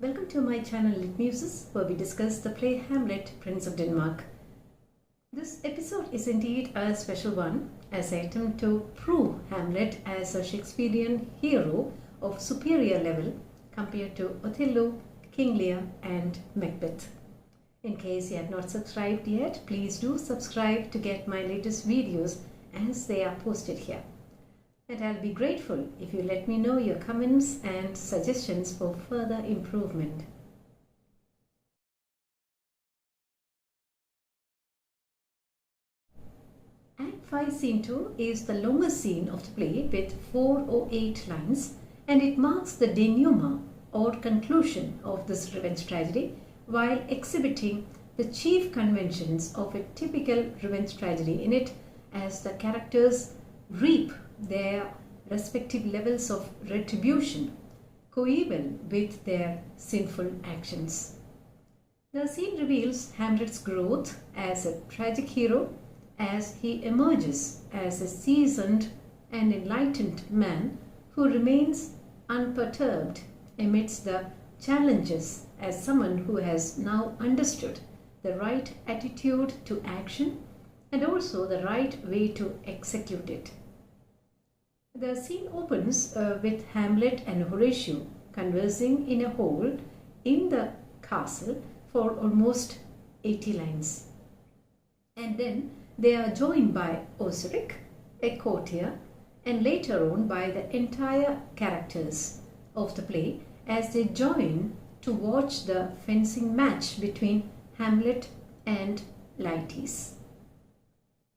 Welcome to my channel Lit Muses, where we discuss the play Hamlet, Prince of Denmark. This episode is indeed a special one, as I attempt to prove Hamlet as a Shakespearean hero of superior level compared to Othello, King Lear and Macbeth. In case you have not subscribed yet, please do subscribe to get my latest videos as they are posted here. And I'll be grateful if you let me know your comments and suggestions for further improvement. Act 5 Scene 2 is the longest scene of the play with 408 lines, and it marks the denouement or conclusion of this revenge tragedy while exhibiting the chief conventions of a typical revenge tragedy in it, as the characters reap their respective levels of retribution coeval with their sinful actions. The scene reveals Hamlet's growth as a tragic hero as he emerges as a seasoned and enlightened man who remains unperturbed amidst the challenges as someone who has now understood the right attitude to action and also the right way to execute it. The scene opens with Hamlet and Horatio conversing in a hall in the castle for almost 80 lines. And then they are joined by Osric, a courtier, and later on by the entire characters of the play as they join to watch the fencing match between Hamlet and Laertes.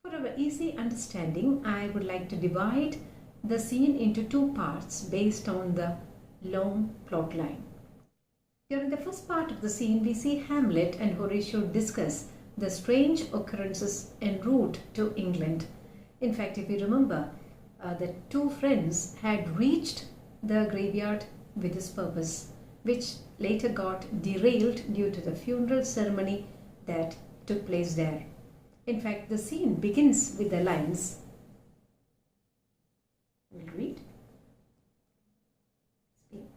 For our easy understanding, I would like to divide the scene into two parts based on the long plot line. During the first part of the scene, we see Hamlet and Horatio discuss the strange occurrences en route to England. In fact, if you remember, the two friends had reached the graveyard with this purpose, which later got derailed due to the funeral ceremony that took place there. In fact, the scene begins with the lines. We'll read.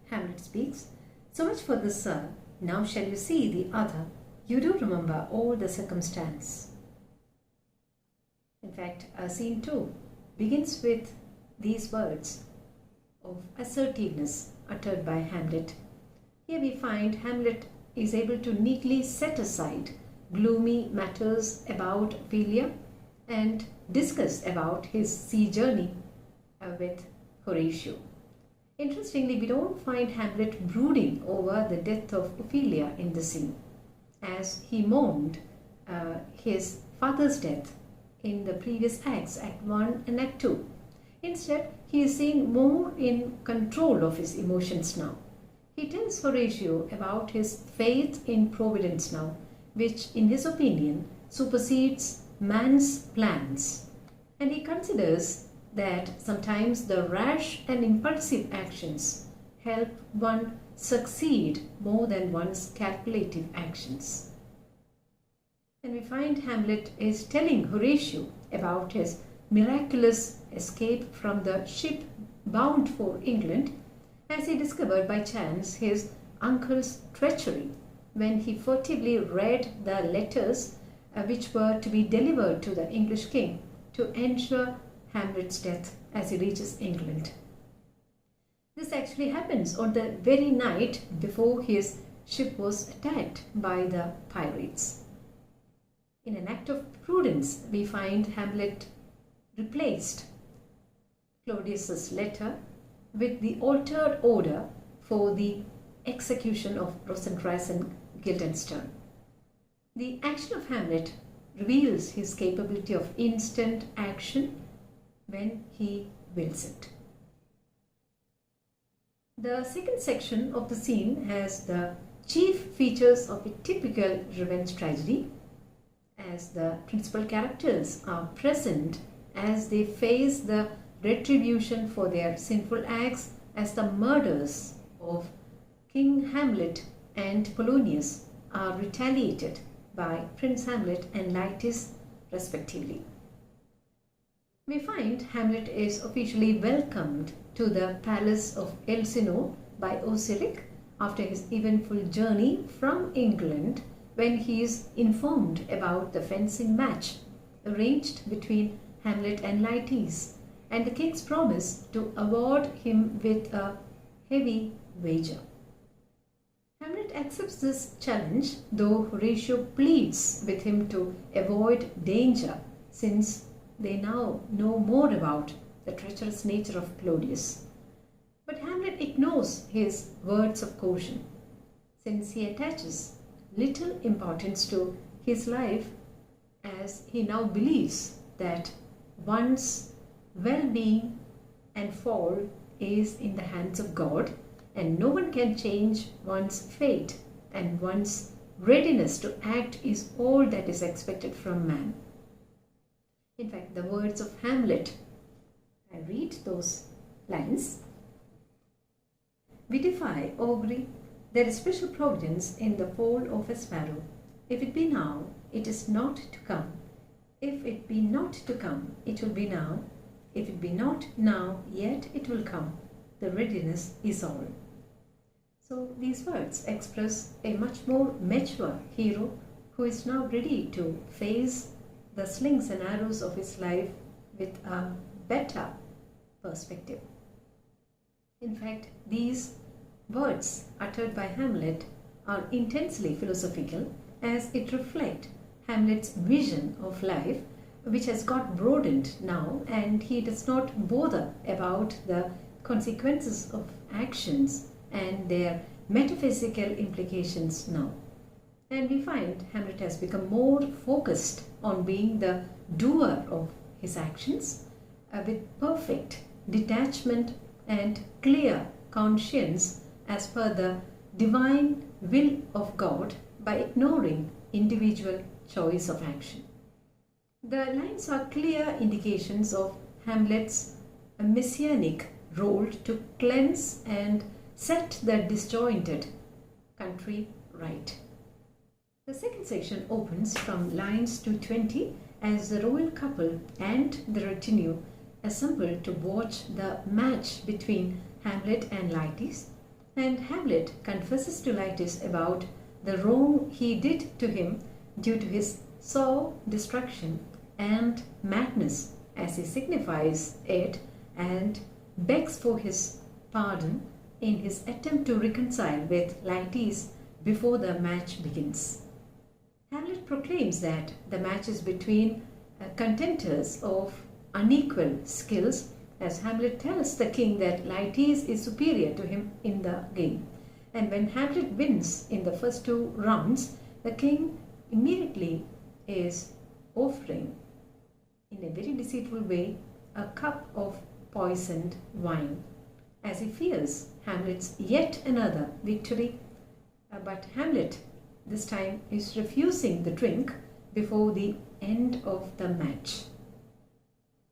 Hamlet speaks. So much for this, sir. Now shall you see the other. You do remember all the circumstance. In fact, scene 2 begins with these words of assertiveness uttered by Hamlet. Here we find Hamlet is able to neatly set aside gloomy matters about Ophelia and discuss about his sea journey with Horatio. Interestingly, we don't find Hamlet brooding over the death of Ophelia in the scene, as he mourned his father's death in the previous acts, Act 1 and Act 2. Instead, he is seen more in control of his emotions now. He tells Horatio about his faith in Providence now, which in his opinion supersedes man's plans, and he considers that sometimes the rash and impulsive actions help one succeed more than one's calculative actions. And we find Hamlet is telling Horatio about his miraculous escape from the ship bound for England, as he discovered by chance his uncle's treachery when he furtively read the letters which were to be delivered to the English king to ensure Hamlet's death as he reaches England. This actually happens on the very night before his ship was attacked by the pirates. In an act of prudence, we find Hamlet replaced Claudius's letter with the altered order for the execution of Rosencrantz and Guildenstern. The action of Hamlet reveals his capability of instant action when he wills it. The second section of the scene has the chief features of a typical revenge tragedy, as the principal characters are present as they face the retribution for their sinful acts, as the murders of King Hamlet and Polonius are retaliated by Prince Hamlet and Laertes respectively. We find Hamlet is officially welcomed to the palace of Elsinore by Osric after his eventful journey from England, when he is informed about the fencing match arranged between Hamlet and Laertes, and the king's promise to award him with a heavy wager. Hamlet accepts this challenge, though Horatio pleads with him to avoid danger, since they now know more about the treacherous nature of Claudius. But Hamlet ignores his words of caution, since he attaches little importance to his life, as he now believes that one's well-being and fall is in the hands of God, and no one can change one's fate, and one's readiness to act is all that is expected from man. In fact, the words of Hamlet, I read those lines. We defy augury. There is special providence in the fall of a sparrow. If it be now, it is not to come. If it be not to come, it will be now. If it be not now, yet it will come. The readiness is all. So these words express a much more mature hero who is now ready to face the slings and arrows of his life with a better perspective. In fact, these words uttered by Hamlet are intensely philosophical, as it reflects Hamlet's vision of life, which has got broadened now, and he does not bother about the consequences of actions and their metaphysical implications now. And we find Hamlet has become more focused on being the doer of his actions with perfect detachment and clear conscience as per the divine will of God, by ignoring individual choice of action. The lines are clear indications of Hamlet's messianic role to cleanse and set the disjointed country right. The second section opens from lines 220 as the royal couple and the retinue assemble to watch the match between Hamlet and Laertes, and Hamlet confesses to Laertes about the wrong he did to him due to his sore destruction and madness, as he signifies it, and begs for his pardon in his attempt to reconcile with Laertes before the match begins. Hamlet proclaims that the match is between contenders of unequal skills, as Hamlet tells the king that Laertes is superior to him in the game. And when Hamlet wins in the first two rounds, the king immediately is offering, in a very deceitful way, a cup of poisoned wine, as he fears Hamlet's yet another victory. But Hamlet this time is refusing the drink before the end of the match.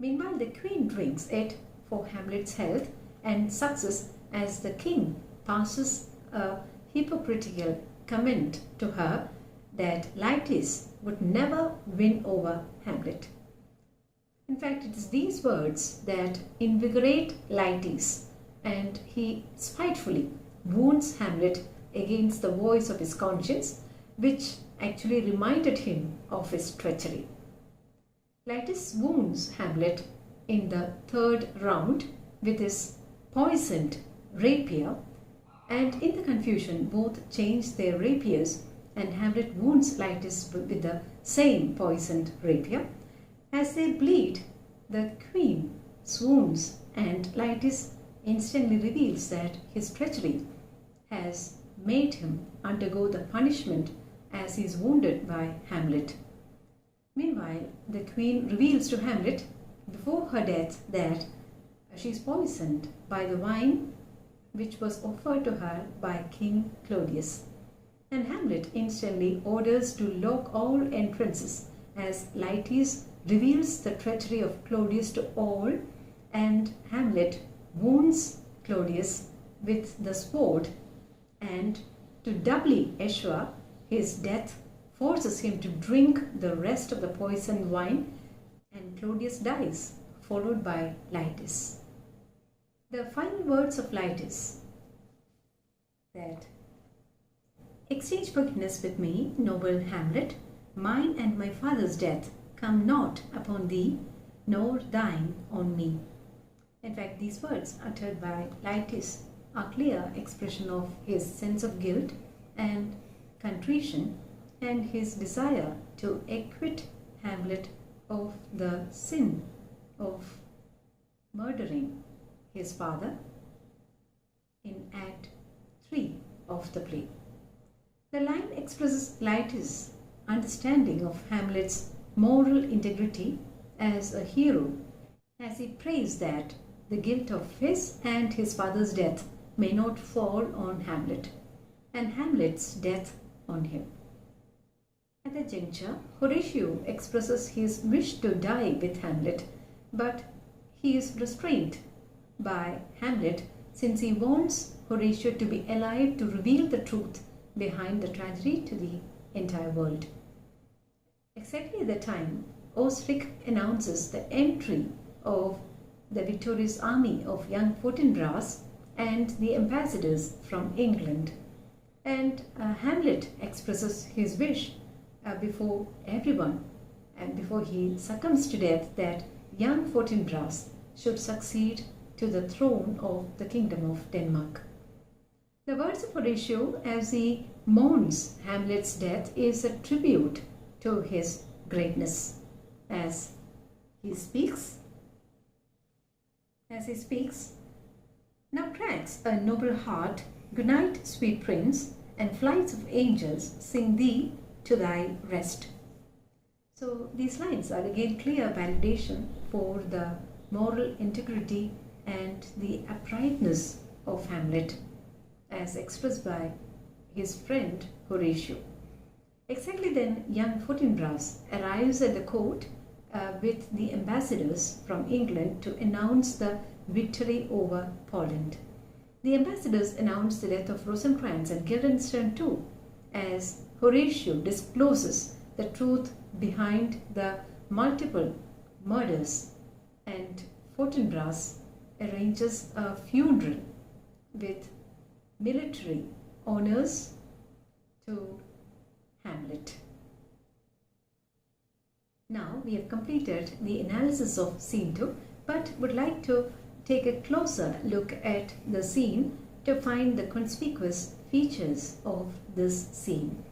Meanwhile, the queen drinks it for Hamlet's health and success, as the king passes a hypocritical comment to her that Laertes would never win over Hamlet. In fact, it is these words that invigorate Laertes, and he spitefully wounds Hamlet against the voice of his conscience, which actually reminded him of his treachery. Laertes wounds Hamlet in the third round with his poisoned rapier, and in the confusion both change their rapiers, and Hamlet wounds Laertes with the same poisoned rapier. As they bleed, the queen swoons, and Laertes instantly reveals that his treachery has made him undergo the punishment as he is wounded by Hamlet. Meanwhile, the queen reveals to Hamlet before her death that she is poisoned by the wine which was offered to her by King Claudius. And Hamlet instantly orders to lock all entrances, as Laertes reveals the treachery of Claudius to all, and Hamlet wounds Claudius with the sword, and to doubly assure his death, forces him to drink the rest of the poisoned wine, and Claudius dies, followed by Laertes. The final words of Laertes: that exchange forgiveness with me, noble Hamlet. Mine and my father's death come not upon thee, nor thine on me. In fact, these words uttered by Laertes are clear expression of his sense of guilt and contrition and his desire to acquit Hamlet of the sin of murdering his father in Act 3 of the play. The line expresses Laertes' understanding of Hamlet's moral integrity as a hero, as he prays that the guilt of his and his father's death may not fall on Hamlet, and Hamlet's death on him. At that juncture, Horatio expresses his wish to die with Hamlet, but he is restrained by Hamlet since he wants Horatio to be alive to reveal the truth behind the tragedy to the entire world. Exactly at the time, Osric announces the entry of the victorious army of young Fortinbras and the ambassadors from England, and Hamlet expresses his wish before everyone and before he succumbs to death that young Fortinbras should succeed to the throne of the kingdom of Denmark. The words of Horatio as he mourns Hamlet's death is a tribute to his greatness. As he speaks, now cracks a noble heart, good night, sweet prince, and flights of angels sing thee to thy rest. So these lines are again clear validation for the moral integrity and the uprightness of Hamlet as expressed by his friend Horatio. Exactly then, young Fortinbras arrives at the court with the ambassadors from England to announce the victory over Poland. The ambassadors announce the death of Rosencrantz and Guildenstern too, as Horatio discloses the truth behind the multiple murders, and Fortinbras arranges a funeral with military honors to Hamlet. Now we have completed the analysis of scene 2, but would like to take a closer look at the scene to find the conspicuous features of this scene.